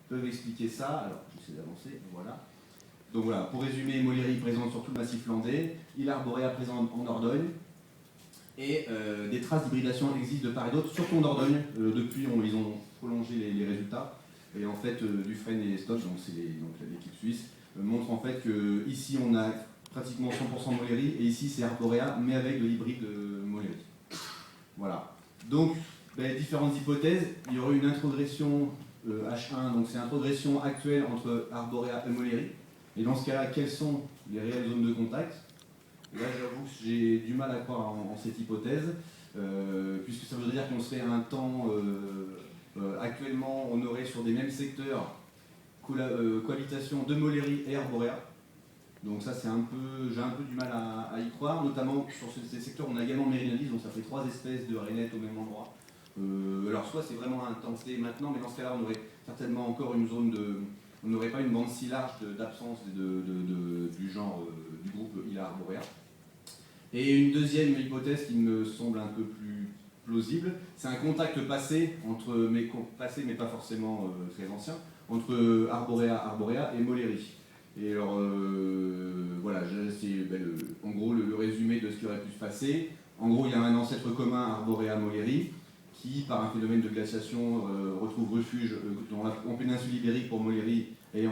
peuvent expliquer ça. Alors, j'essaie d'avancer, voilà. Donc voilà, pour résumer, Moleri présente sur tout le massif landais, Hilar arborea présente en Dordogne, et des traces d'hybridation existent de part et d'autre, surtout en Dordogne. Depuis, ils ont prolongé les résultats. Et en fait, Dufresne et Stock, donc c'est l'équipe suisse, montrent en fait qu'ici on a pratiquement 100% Moleri, et ici c'est Arborea, mais avec de l'hybride Moleri. Voilà. Donc, différentes hypothèses. Il y aurait une introgression H1, donc c'est une introgression actuelle entre Arborea et Moleri. Et dans ce cas-là, quelles sont les réelles zones de contact? Là, j'avoue que j'ai du mal à croire en cette hypothèse, puisque ça voudrait dire qu'on serait à un temps... actuellement, on aurait sur des mêmes secteurs cohabitation de Moleri et Arborea. Donc ça, j'ai un peu du mal à y croire, notamment sur ces secteurs, on a également Merinalis, donc ça fait 3 espèces de rainettes au même endroit. Alors soit c'est vraiment intenté maintenant, mais dans ce cas-là, on aurait certainement encore une zone de... On n'aurait pas une bande si large d'absence du genre du groupe Hilar arborea. Et une deuxième hypothèse qui me semble un peu plus plausible, c'est un contact passé, passé mais pas forcément très ancien, entre Arborea et Moleri. Et alors, voilà, c'est en gros le résumé de ce qui aurait pu se passer. En gros, il y a un ancêtre commun, Arborea-Moleri, qui, par un phénomène de glaciation, retrouve refuge en péninsule ibérique pour Moleri et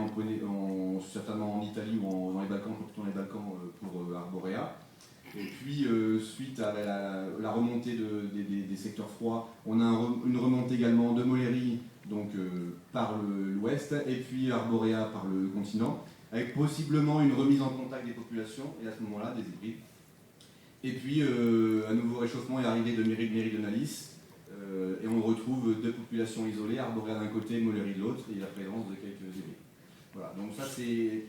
certainement en Italie ou dans les Balkans, plutôt dans les Balkans pour Arborea. Et puis, suite à la remontée des secteurs froids, on a une remontée également de Moleri donc, par l'ouest, et puis Arborea par le continent, avec possiblement une remise en contact des populations, et à ce moment-là, des hybrides. Et puis, un nouveau réchauffement est arrivé de Meridonalis, et on retrouve 2 populations isolées, Arborea d'un côté, Moleri de l'autre, et la présence de quelques hybrides. Voilà, donc ça c'est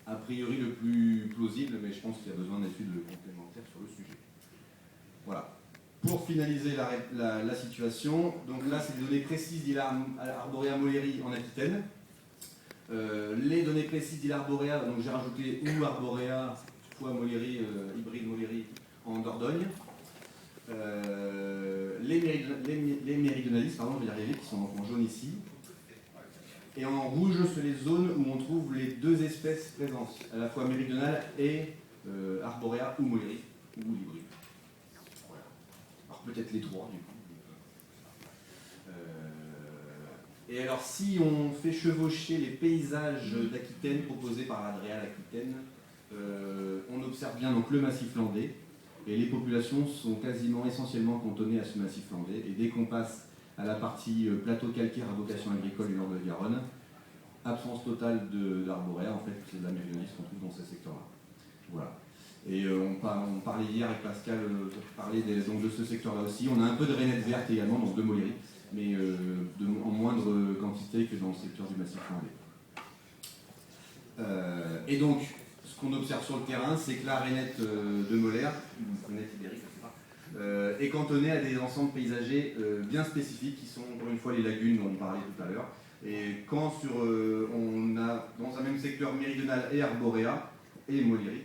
a priori le plus plausible, mais je pense qu'il y a besoin d'études complémentaires sur le sujet. Voilà. Pour finaliser la situation, donc là c'est des données précises d'Hilar arborea Moleri en Aquitaine. Les données précises d'Hilar arborea, donc j'ai rajouté ou arborea fois Moleri, hybride Moleri en Dordogne. Les méridionalis, pardon, je vais y arriver, qui sont en jaune ici. Et en rouge, c'est les zones où on trouve les 2 espèces présentes, à la fois méridionale et arborea ou Moleri, ou hybride. Voilà. Alors peut-être les 3 du coup. Et alors si on fait chevaucher les paysages d'Aquitaine proposés par Adréal Aquitaine, on observe bien donc le massif landais, et les populations sont quasiment essentiellement cantonnées à ce massif landais, et dès qu'on passe à la partie plateau calcaire à vocation agricole du nord de Garonne, absence totale d'arborea, en fait, c'est de la méridionalis qu'on trouve dans ces secteurs-là. Voilà. Et on parlait hier avec Pascal, donc de ce secteur-là aussi. On a un peu de rainettes vertes également, donc de Moleri, mais en moindre quantité que dans le secteur du massif landais. Et donc, ce qu'on observe sur le terrain, c'est que la rainette de Molaire, ou rainette ibérique, est cantonnée à des ensembles paysagers bien spécifiques, qui sont encore une fois les lagunes dont on parlait tout à l'heure. Et quand on a dans un même secteur méridional et arborea et Moleri,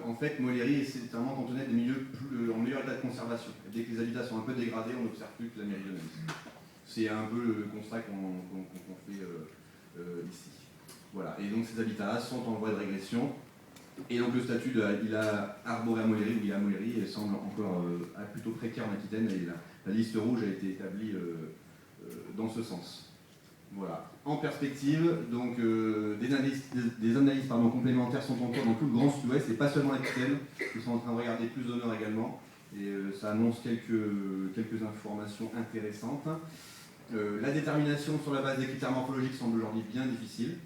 en fait Moleri est vraiment cantonné à des milieux en meilleur état de conservation. Et dès que les habitats sont un peu dégradés, on n'observe plus que la méridionalisme. C'est un peu le constat qu'on fait ici. Voilà. Et donc ces habitats sont en voie de régression. Et donc le statut de Hilar arborea Moleri ou Hilar Moleri semble encore plutôt précaire en Aquitaine, et la liste rouge a été établie dans ce sens. Voilà. En perspective, donc, des analyses complémentaires sont en cours dans tout le Grand Sud-Ouest, et pas seulement l'Aquitaine, ils sont en train de regarder plus au nord également, et ça annonce quelques informations intéressantes. La détermination sur la base des critères morphologiques semble aujourd'hui bien difficile.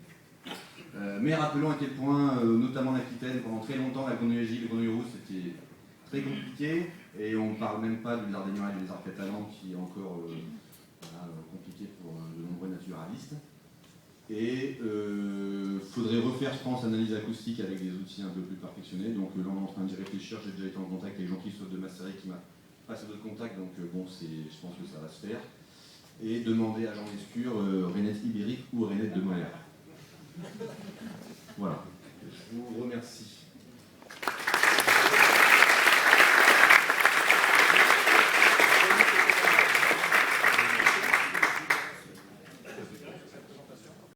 Mais rappelons à quel point, notamment en Aquitaine, pendant très longtemps, la grenouille le grenouille rousse, c'était très compliqué, et on ne parle même pas du lézard des murailles et du lézard catalan, qui est encore compliqué pour de nombreux naturalistes. Et il faudrait refaire, je pense, analyse acoustique avec des outils un peu plus perfectionnés. Donc là, on est en train d'y réfléchir. J'ai déjà été en contact avec Jean-Christophe de Masseret qui m'a passé d'autres contacts, donc bon, je pense que ça va se faire. Et demander à Jean Lescure rainette ibérique ou rainette de Molaire. Voilà. Je vous remercie.